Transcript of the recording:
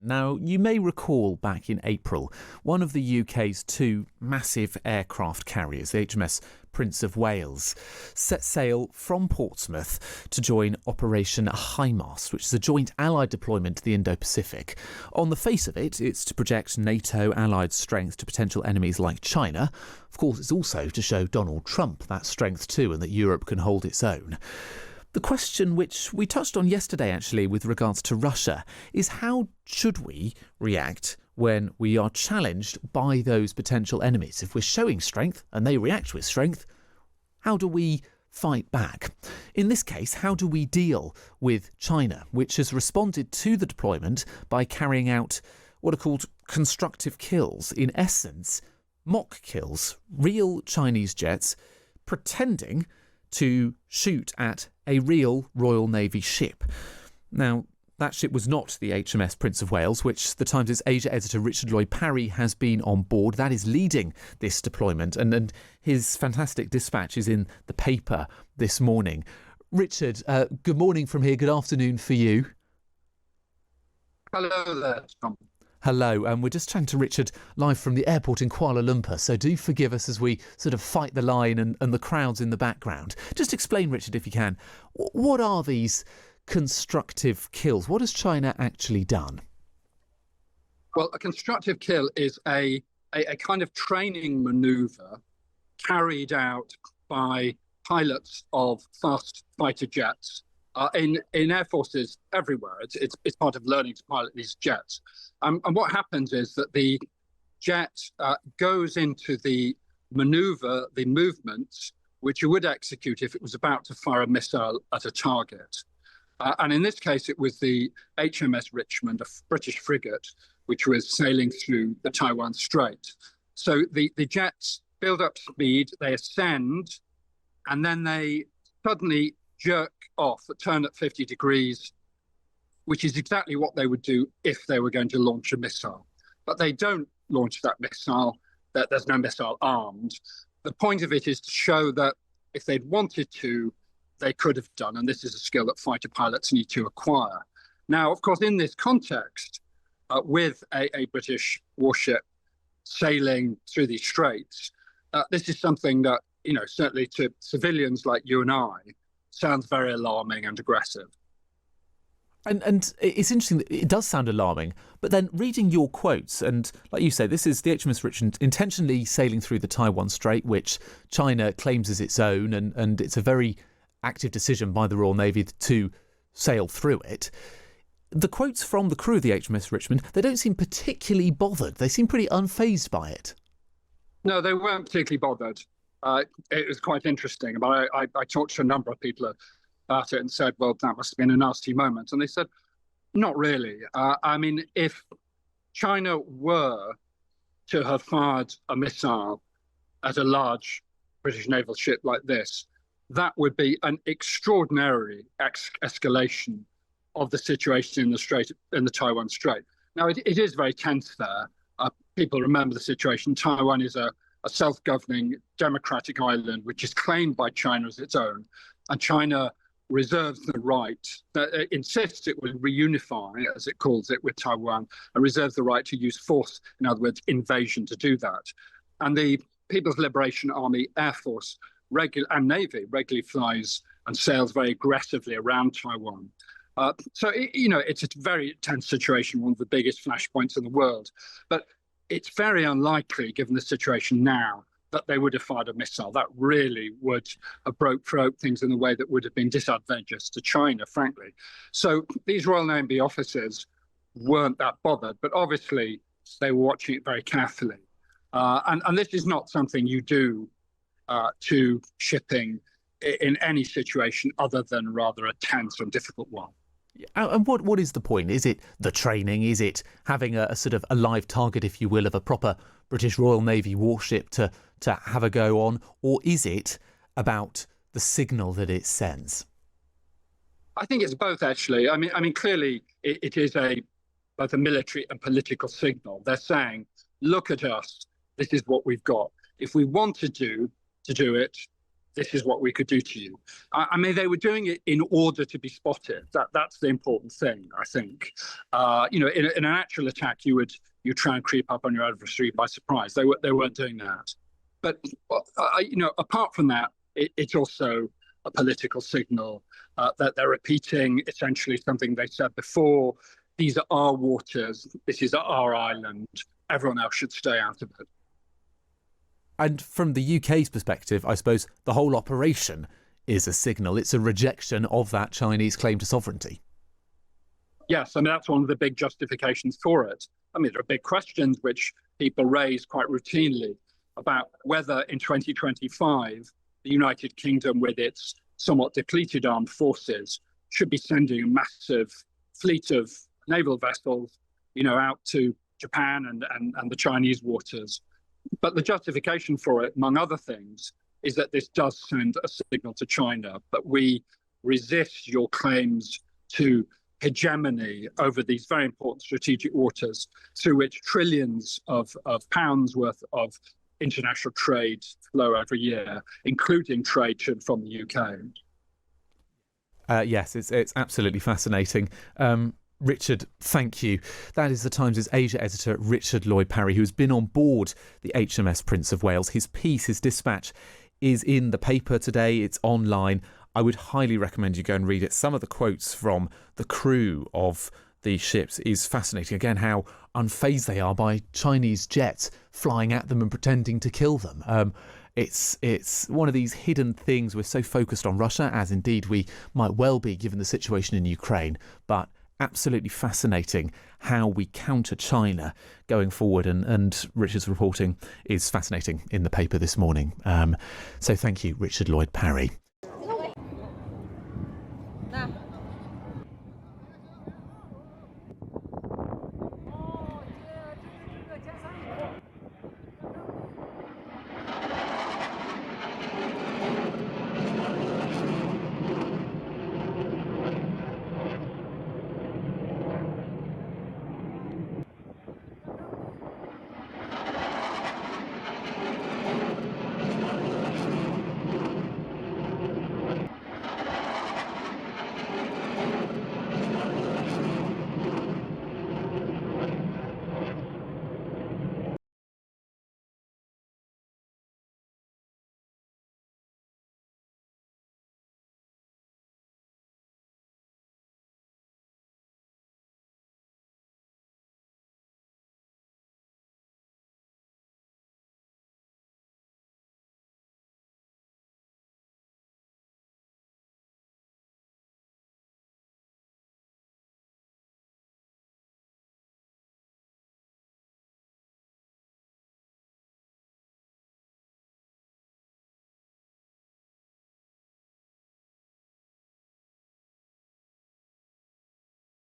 Now, you may recall back in April, one of the UK's two massive aircraft carriers, the HMS Prince of Wales, set sail from Portsmouth to join Operation HIMARS, which is a joint Allied deployment to the Indo-Pacific. On the face of it, it's to project NATO Allied strength to potential enemies like China. Of course, it's also to show Donald Trump that strength too, and that Europe can hold its own. The question which we touched on yesterday, actually, with regards to Russia, is how should we react when we are challenged by those potential enemies? If we're showing strength and they react with strength, how do we fight back? In this case, how do we deal with China, which has responded to the deployment by carrying out what are called constructive kills? In essence, mock kills, real Chinese jets pretending to shoot at a real Royal Navy ship. Now, that ship was not the HMS Prince of Wales, which the Times' Asia editor Richard Lloyd Parry has been on board. That is leading this deployment, and his fantastic dispatch is in the paper this morning. Richard, good morning from here. Good afternoon for you. Hello there, Tom. Hello, and we're just chatting to Richard live from the airport in Kuala Lumpur, so do forgive us as we sort of fight the line and the crowds in the background. Just explain, Richard, if you can, what are these constructive kills? What has China actually done? Well, a constructive kill is a kind of training maneuver carried out by pilots of fast fighter jets in air forces everywhere. It's part of learning to pilot these jets. And what happens is that the jet goes into the maneuver, the movements, which you would execute if it was about to fire a missile at a target. And in this case, it was the HMS Richmond, a British frigate, which was sailing through the Taiwan Strait. So the jets build up speed, they ascend, and then they suddenly jerk off, turn at 50 degrees, which is exactly what they would do if they were going to launch a missile. But they don't launch that missile, that there's no missile armed. The point of it is to show that if they'd wanted to, they could have done, and this is a skill that fighter pilots need to acquire. Now, of course, in this context, with a British warship sailing through these straits, this is something that, certainly to civilians like you and I, sounds very alarming and aggressive. And it's interesting that it does sound alarming, but then reading your quotes, and like you say, this is the HMS Richmond intentionally sailing through the Taiwan Strait, which China claims as its own, and it's a very active decision by the Royal Navy to sail through it. The quotes from the crew of the HMS Richmond, they don't seem particularly bothered. They seem pretty unfazed by it. No, they weren't particularly bothered. It was quite interesting, but I talked to a number of people about it and said, well, that must have been a nasty moment. And they said, not really. If China were to have fired a missile at a large British naval ship like this, that would be an extraordinary escalation of the situation in the Taiwan Strait. Now, it is very tense there. People remember the situation. Taiwan is a self-governing democratic island, which is claimed by China as its own. And China reserves the right, insists it will reunify, as it calls it, with Taiwan, and reserves the right to use force, in other words, invasion, to do that. And the People's Liberation Army Air Force and Navy regularly flies and sails very aggressively around Taiwan. It's a very tense situation, one of the biggest flashpoints in the world. But it's very unlikely, given the situation now, that they would have fired a missile. That really would have broke things in a way that would have been disadvantageous to China, frankly. So these Royal Navy officers weren't that bothered, but obviously they were watching it very carefully. And this is not something you do to shipping in any situation other than rather a tense and difficult one. And what is the point? Is it the training? Is it having a sort of a live target, if you will, of a proper British Royal Navy warship to have a go on? Or is it about the signal that it sends? I think it's both, actually. I mean, clearly it is both a military and political signal. They're saying, look at us. This is what we've got. If we want to do it, this is what we could do to you. I mean, they were doing it in order to be spotted. That's the important thing, I think. In an actual attack, you try and creep up on your adversary by surprise. They weren't doing that. But apart from that, it's also a political signal that they're repeating essentially something they said before. These are our waters. This is our island. Everyone else should stay out of it. And from the UK's perspective, I suppose the whole operation is a signal. It's a rejection of that Chinese claim to sovereignty. Yes, I mean, that's one of the big justifications for it. I mean, there are big questions which people raise quite routinely about whether in 2025, the United Kingdom, with its somewhat depleted armed forces, should be sending a massive fleet of naval vessels, out to Japan and the Chinese waters. But the justification for it, among other things, is that this does send a signal to China that we resist your claims to hegemony over these very important strategic waters through which trillions of pounds worth of international trade flow every year, including trade to and from the UK. Yes, it's absolutely fascinating. Richard, thank you. That is the Times' Asia editor, Richard Lloyd Parry, who's been on board the HMS Prince of Wales. His piece, his dispatch, is in the paper today. It's online. I would highly recommend you go and read it. Some of the quotes from the crew of these ships is fascinating. Again, how unfazed they are by Chinese jets flying at them and pretending to kill them. It's one of these hidden things. We're so focused on Russia, as indeed we might well be given the situation in Ukraine, but absolutely fascinating how we counter China going forward, and Richard's reporting is fascinating in the paper this morning. So thank you, Richard Lloyd Parry.